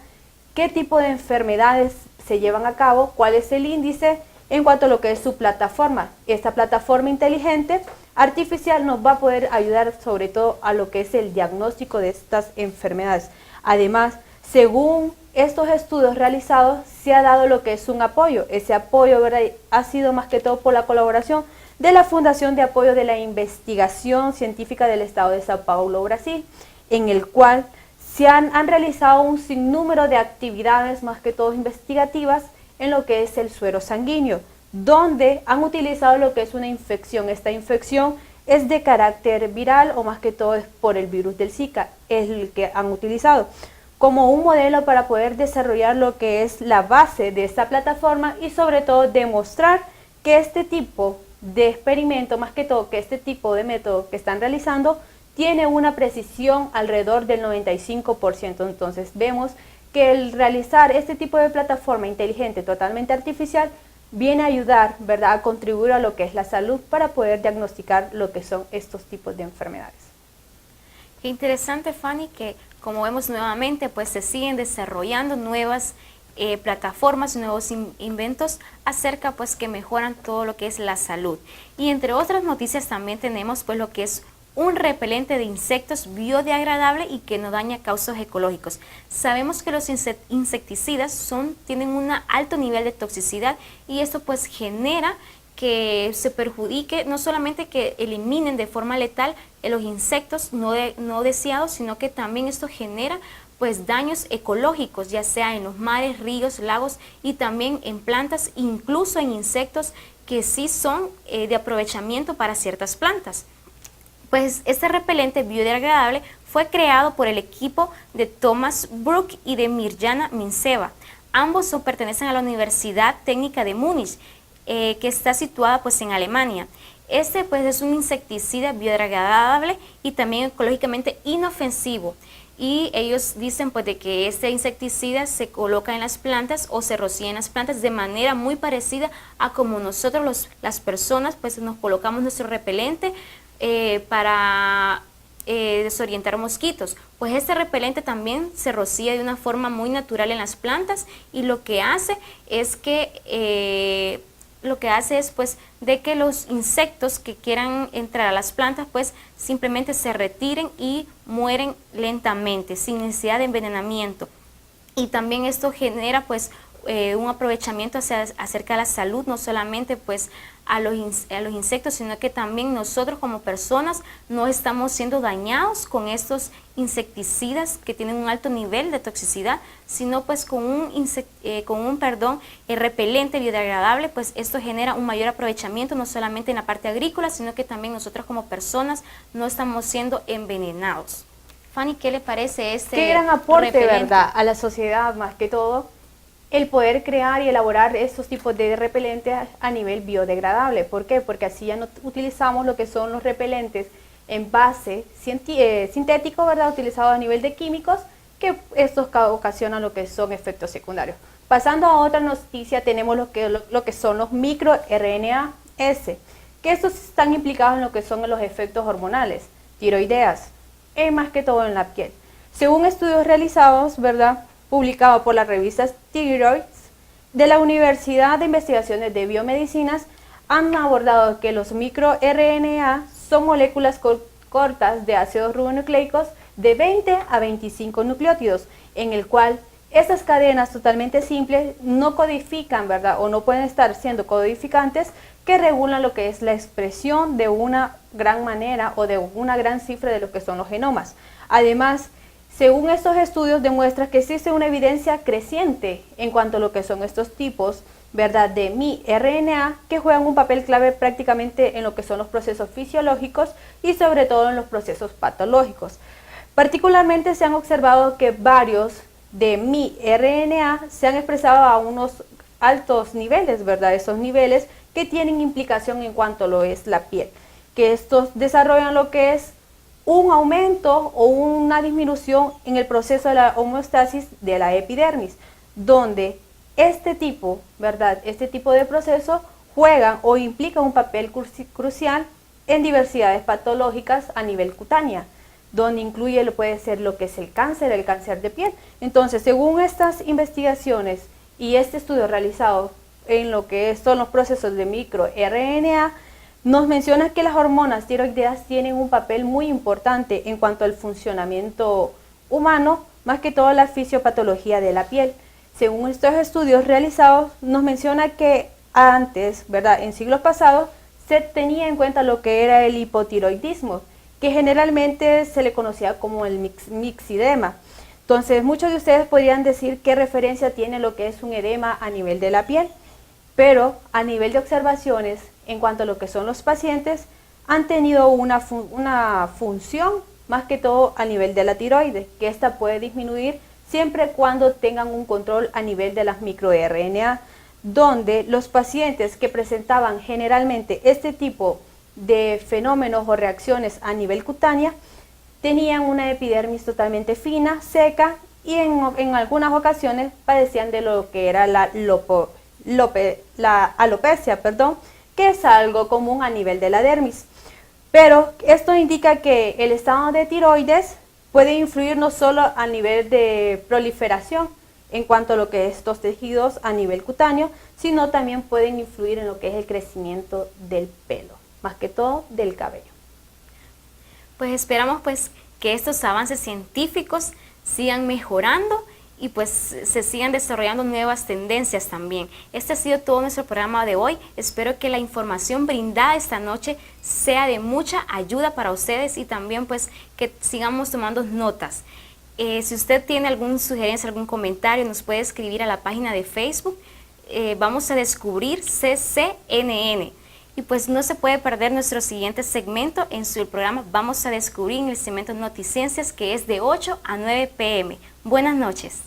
qué tipo de enfermedades se llevan a cabo, cuál es el índice en cuanto a lo que es su plataforma. Esta plataforma inteligente artificial nos va a poder ayudar sobre todo a lo que es el diagnóstico de estas enfermedades. Además, según estos estudios realizados, se ha dado lo que es un apoyo. Ese apoyo, ¿verdad?, ha sido más que todo por la colaboración de la Fundación de Apoyo de la Investigación Científica del Estado de Sao Paulo, Brasil, en el cual se han realizado un sinnúmero de actividades, más que todo investigativas, en lo que es el suero sanguíneo, donde han utilizado lo que es una infección. Esta infección es de carácter viral, o más que todo es por el virus del Zika, es el que han utilizado como un modelo para poder desarrollar lo que es la base de esta plataforma, y sobre todo demostrar que este tipo de experimento, más que todo que este tipo de método que están realizando, tiene una precisión alrededor del 95%. Entonces vemos que el realizar este tipo de plataforma inteligente totalmente artificial viene a ayudar, ¿verdad?, a contribuir a lo que es la salud para poder diagnosticar lo que son estos tipos de enfermedades. Qué interesante, Fanny, que como vemos nuevamente, pues se siguen desarrollando nuevas plataformas, nuevos inventos acerca pues que mejoran todo lo que es la salud. Y entre otras noticias también tenemos pues lo que es un repelente de insectos biodegradable y que no daña causas ecológicos. Sabemos que los insecticidas tienen un alto nivel de toxicidad, y esto pues genera que se perjudique, no solamente que eliminen de forma letal los insectos no deseados, sino que también esto genera pues daños ecológicos, ya sea en los mares, ríos, lagos, y también en plantas, incluso en insectos que sí son de aprovechamiento para ciertas plantas. Pues este repelente biodegradable fue creado por el equipo de Thomas Brook y de Mirjana Minceva. Ambos pertenecen a la Universidad Técnica de Múnich, que está situada pues en Alemania. Este pues es un insecticida biodegradable y también ecológicamente inofensivo. Y ellos dicen pues de que este insecticida se coloca en las plantas o se rocía en las plantas de manera muy parecida a como nosotros las personas pues nos colocamos nuestro repelente para desorientar mosquitos. Pues este repelente también se rocía de una forma muy natural en las plantas, y lo que hace es pues de que los insectos que quieran entrar a las plantas pues simplemente se retiren y mueren lentamente sin necesidad de envenenamiento. Y también esto genera pues un aprovechamiento acerca de la salud, no solamente pues a los insectos, sino que también nosotros como personas no estamos siendo dañados con estos insecticidas que tienen un alto nivel de toxicidad, sino pues con un repelente biodegradable, pues esto genera un mayor aprovechamiento no solamente en la parte agrícola, sino que también nosotros como personas no estamos siendo envenenados. Fanny, ¿qué le parece este Qué gran aporte, repelente? ¿verdad?, a la sociedad, más que todo, el poder crear y elaborar estos tipos de repelentes a nivel biodegradable. ¿Por qué? Porque así ya no utilizamos lo que son los repelentes en base sintético, ¿verdad?, utilizados a nivel de químicos, que estos ocasionan lo que son efectos secundarios. Pasando a otra noticia, tenemos lo que son los microRNAs, que estos están implicados en lo que son los efectos hormonales, tiroideas, más que todo en la piel. Según estudios realizados, ¿verdad?, publicados por las revistas Thyroids de la Universidad de Investigaciones de Biomedicinas, han abordado que los microRNA son moléculas cortas de ácidos ribonucleicos de 20 a 25 nucleótidos, en el cual estas cadenas totalmente simples no codifican, ¿verdad?, o no pueden estar siendo codificantes, que regulan lo que es la expresión de una gran manera o de una gran cifra de lo que son los genomas. Además, según estos estudios, demuestra que existe una evidencia creciente en cuanto a lo que son estos tipos, ¿verdad?, de miRNA, que juegan un papel clave prácticamente en lo que son los procesos fisiológicos y sobre todo en los procesos patológicos. Particularmente se han observado que varios de miRNA se han expresado a unos altos niveles, ¿verdad?, esos niveles que tienen implicación en cuanto a lo es la piel, que estos desarrollan lo que es un aumento o una disminución en el proceso de la homeostasis de la epidermis, donde este tipo, ¿verdad?, este tipo de procesos juegan o implican un papel crucial en diversidades patológicas a nivel cutánea, donde incluye puede ser lo que es el cáncer de piel. Entonces, según estas investigaciones y este estudio realizado en lo que son los procesos de microRNA, nos menciona que las hormonas tiroideas tienen un papel muy importante en cuanto al funcionamiento humano, más que todo la fisiopatología de la piel. Según estos estudios realizados, nos menciona que antes, ¿verdad?, en siglos pasados, se tenía en cuenta lo que era el hipotiroidismo, que generalmente se le conocía como el mixedema. Entonces, muchos de ustedes podrían decir qué referencia tiene lo que es un edema a nivel de la piel, pero a nivel de observaciones, en cuanto a lo que son los pacientes, han tenido una función más que todo a nivel de la tiroides, que esta puede disminuir siempre y cuando tengan un control a nivel de las microRNA, donde los pacientes que presentaban generalmente este tipo de fenómenos o reacciones a nivel cutánea tenían una epidermis totalmente fina, seca, y en algunas ocasiones padecían de lo que era la alopecia, que es algo común a nivel de la dermis. Pero esto indica que el estado de tiroides puede influir no solo a nivel de proliferación en cuanto a lo que es estos tejidos a nivel cutáneo, sino también pueden influir en lo que es el crecimiento del pelo, más que todo del cabello. Pues esperamos pues que estos avances científicos sigan mejorando y pues se sigan desarrollando nuevas tendencias también. Este ha sido todo nuestro programa de hoy. Espero que la información brindada esta noche sea de mucha ayuda para ustedes y también pues que sigamos tomando notas. Si usted tiene alguna sugerencia, algún comentario, nos puede escribir a la página de Facebook. Vamos a descubrir CCNN. Y pues no se puede perder nuestro siguiente segmento en su programa Vamos a Descubrir, en el segmento Noticiencias, que es de 8 a 9 p.m. Buenas noches.